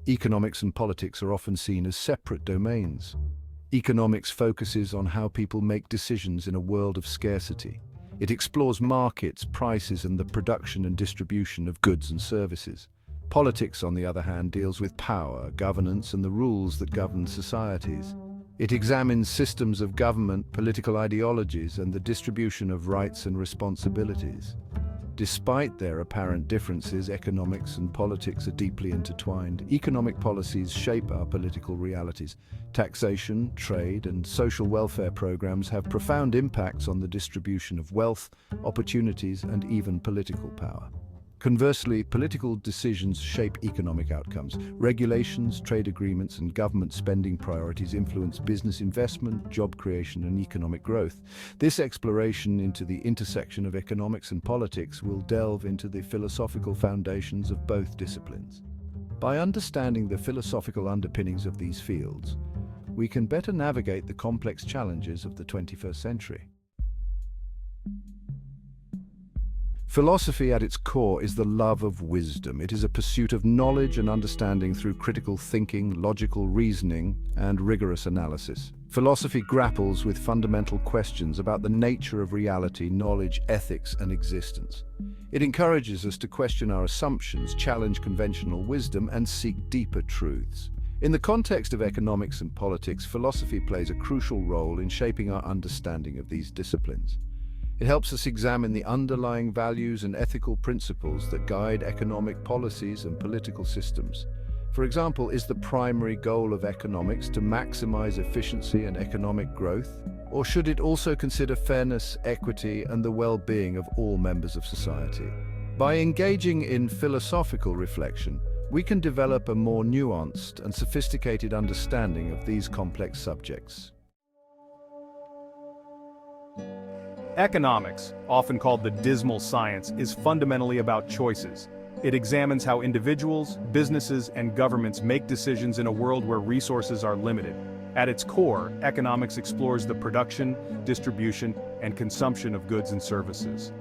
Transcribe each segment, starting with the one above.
Economics and politics are often seen as separate domains. Economics focuses on how people make decisions in a world of scarcity. It explores markets, prices, and the production and distribution of goods and services. Politics, on the other hand, deals with power, governance, and the rules that govern societies. It examines systems of government, political ideologies, and the distribution of rights and responsibilities. Despite their apparent differences, economics and politics are deeply intertwined. Economic policies shape our political realities. Taxation, trade, and social welfare programs have profound impacts on the distribution of wealth, opportunities, and even political power. Conversely, political decisions shape economic outcomes. Regulations, trade agreements, and government spending priorities influence business investment, job creation, and economic growth. This exploration into the intersection of economics and politics will delve into the philosophical foundations of both disciplines. By understanding the philosophical underpinnings of these fields, we can better navigate the complex challenges of the 21st century. Philosophy at its core is the love of wisdom. It is a pursuit of knowledge and understanding through critical thinking, logical reasoning, and rigorous analysis. Philosophy grapples with fundamental questions about the nature of reality, knowledge, ethics, and existence. It encourages us to question our assumptions, challenge conventional wisdom, and seek deeper truths. In the context of economics and politics, philosophy plays a crucial role in shaping our understanding of these disciplines. It helps us examine the underlying values and ethical principles that guide economic policies and political systems. For example, is the primary goal of economics to maximize efficiency and economic growth? Or should it also consider fairness, equity, and the well-being of all members of society? By engaging in philosophical reflection, we can develop a more nuanced and sophisticated understanding of these complex subjects. Economics, often called the dismal science, is fundamentally about choices. It examines how individuals, businesses, and governments make decisions in a world where resources are limited. At its core, economics explores the production, distribution, and consumption of goods and services.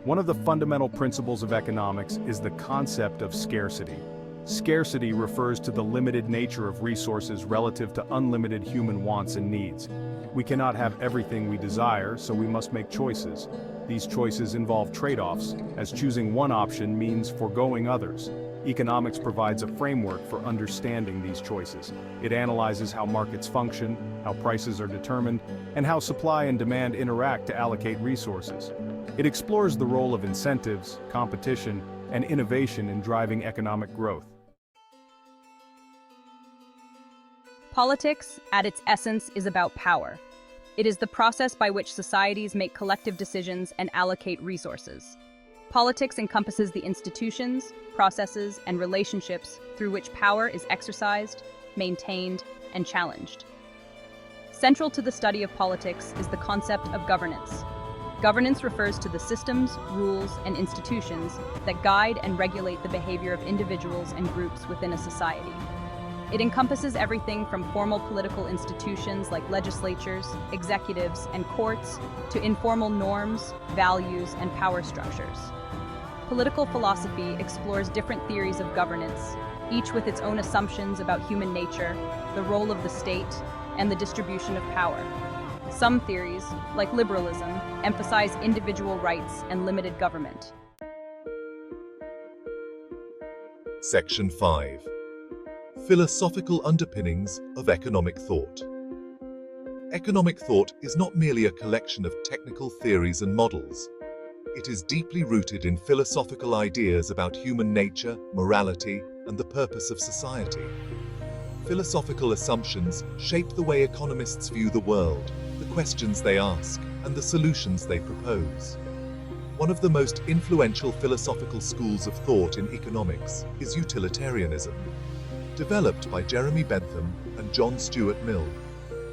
One of the fundamental principles of economics is the concept of scarcity. Scarcity refers to the limited nature of resources relative to unlimited human wants and needs. We cannot have everything we desire, so we must make choices. These choices involve trade-offs, as choosing one option means foregoing others. Economics provides a framework for understanding these choices. It analyzes how markets function, how prices are determined, and how supply and demand interact to allocate resources. It explores the role of incentives, competition, and innovation in driving economic growth. Politics, at its essence, is about power. It is the process by which societies make collective decisions and allocate resources. Politics encompasses the institutions, processes, and relationships through which power is exercised, maintained, and challenged. Central to the study of politics is the concept of governance. Governance refers to the systems, rules, and institutions that guide and regulate the behavior of individuals and groups within a society. It encompasses everything from formal political institutions like legislatures, executives, and courts to informal norms, values, and power structures. Political philosophy explores different theories of governance, each with its own assumptions about human nature, the role of the state, and the distribution of power. Some theories, like liberalism, emphasize individual rights and limited government. Section 5. Philosophical underpinnings of economic thought. Economic thought is not merely a collection of technical theories and models. It is deeply rooted in philosophical ideas about human nature, morality, and the purpose of society. Philosophical assumptions shape the way economists view the world, the questions they ask, and the solutions they propose. One of the most influential philosophical schools of thought in economics is utilitarianism. Developed by Jeremy Bentham and John Stuart Mill,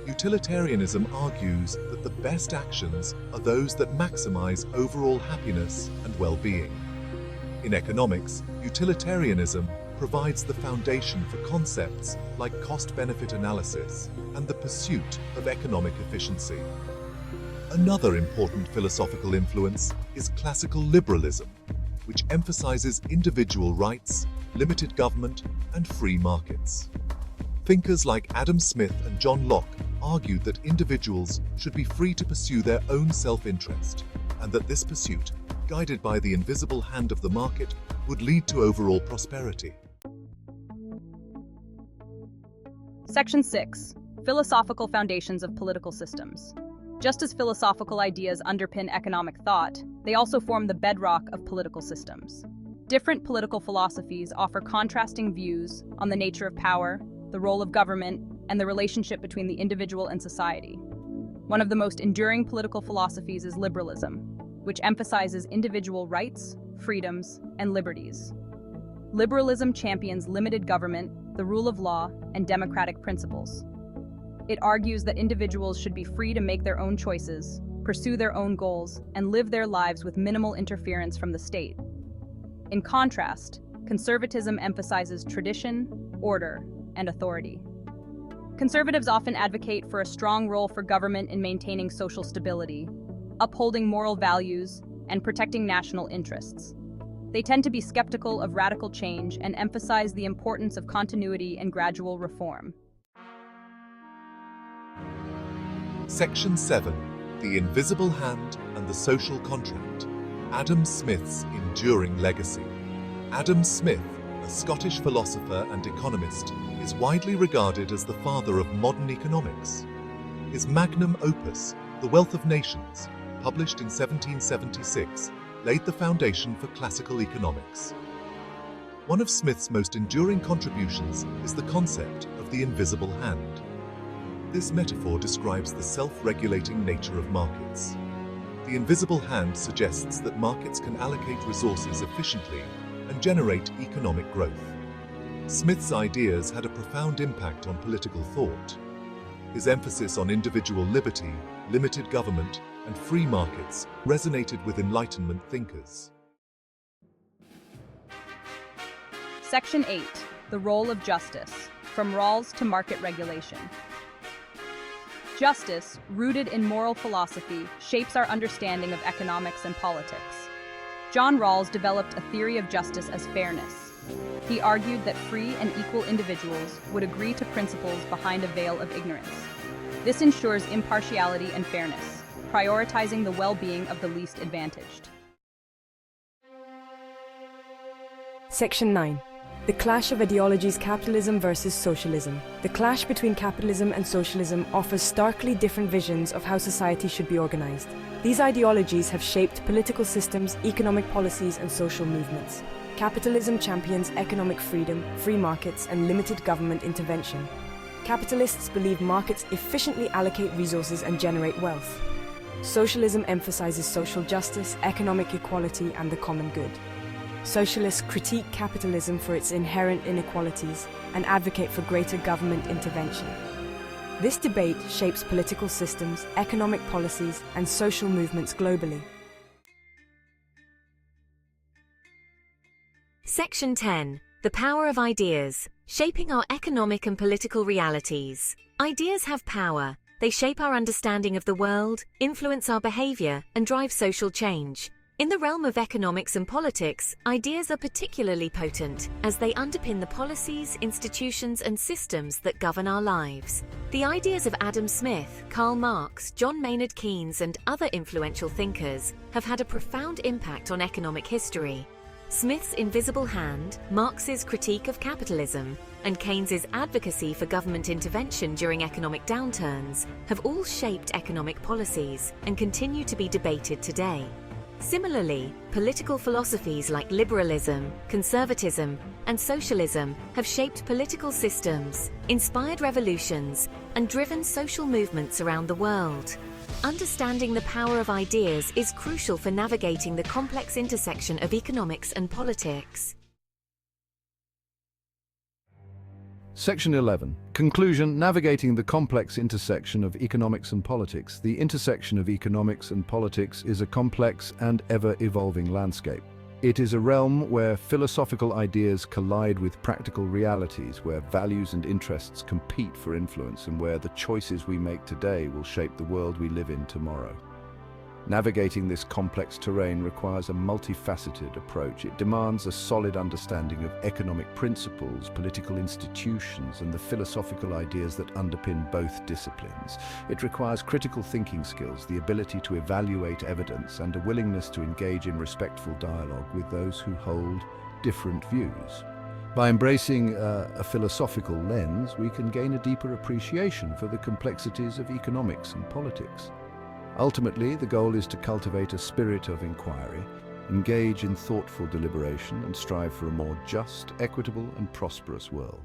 utilitarianism argues that the best actions are those that maximize overall happiness and well-being. In economics, utilitarianism provides the foundation for concepts like cost-benefit analysis and the pursuit of economic efficiency. Another important philosophical influence is classical liberalism, which emphasizes individual rights, limited government, and free markets. Thinkers like Adam Smith and John Locke argued that individuals should be free to pursue their own self-interest, and that this pursuit, guided by the invisible hand of the market, would lead to overall prosperity. Section 6. Philosophical foundations of political systems. Just as philosophical ideas underpin economic thought, they also form the bedrock of political systems. Different political philosophies offer contrasting views on the nature of power, the role of government, and the relationship between the individual and society. One of the most enduring political philosophies is liberalism, which emphasizes individual rights, freedoms, and liberties. Liberalism champions limited government, the rule of law, and democratic principles. It argues that individuals should be free to make their own choices, pursue their own goals, and live their lives with minimal interference from the state. In contrast, conservatism emphasizes tradition, order, and authority. Conservatives often advocate for a strong role for government in maintaining social stability, upholding moral values, and protecting national interests. They tend to be skeptical of radical change and emphasize the importance of continuity and gradual reform. Section 7. The Invisible Hand and the Social Contract. Adam Smith's Enduring Legacy. Adam Smith, a Scottish philosopher and economist, is widely regarded as the father of modern economics. His magnum opus, The Wealth of Nations, published in 1776, laid the foundation for classical economics. One of Smith's most enduring contributions is the concept of the invisible hand. This metaphor describes the self-regulating nature of markets. The invisible hand suggests that markets can allocate resources efficiently and generate economic growth. Smith's ideas had a profound impact on political thought. His emphasis on individual liberty, limited government, and free markets resonated with Enlightenment thinkers. Section 8. The Role of Justice, from Rawls to Market Regulation. Justice, rooted in moral philosophy, shapes our understanding of economics and politics. John Rawls developed a theory of justice as fairness. He argued that free and equal individuals would agree to principles behind a veil of ignorance. This ensures impartiality and fairness, prioritizing the well-being of the least advantaged. Section 9. The clash of ideologies: capitalism versus socialism. The clash between capitalism and socialism offers starkly different visions of how society should be organized. These ideologies have shaped political systems, economic policies, and social movements. Capitalism champions economic freedom, free markets, and limited government intervention. Capitalists believe markets efficiently allocate resources and generate wealth. Socialism emphasizes social justice, economic equality, and the common good. Socialists critique capitalism for its inherent inequalities and advocate for greater government intervention. This debate shapes political systems, economic policies, and social movements globally. Section 10. The Power of Ideas, shaping our economic and political realities. Ideas have power. They shape our understanding of the world, influence our behavior, and drive social change. In the realm of economics and politics, ideas are particularly potent as they underpin the policies, institutions, and systems that govern our lives. The ideas of Adam Smith, Karl Marx, John Maynard Keynes, and other influential thinkers have had a profound impact on economic history. Smith's invisible hand, Marx's critique of capitalism, and Keynes's advocacy for government intervention during economic downturns have all shaped economic policies and continue to be debated today. Similarly, political philosophies like liberalism, conservatism, and socialism have shaped political systems, inspired revolutions, and driven social movements around the world. Understanding the power of ideas is crucial for navigating the complex intersection of economics and politics. Section 11. Conclusion: navigating the complex intersection of economics and politics. The intersection of economics and politics is a complex and ever-evolving landscape. It is a realm where philosophical ideas collide with practical realities, where values and interests compete for influence, and where the choices we make today will shape the world we live in tomorrow. Navigating this complex terrain requires a multifaceted approach. It demands a solid understanding of economic principles, political institutions, and the philosophical ideas that underpin both disciplines. It requires critical thinking skills, the ability to evaluate evidence, and a willingness to engage in respectful dialogue with those who hold different views. By embracing a philosophical lens, we can gain a deeper appreciation for the complexities of economics and politics. Ultimately, the goal is to cultivate a spirit of inquiry, engage in thoughtful deliberation, and strive for a more just, equitable, and prosperous world.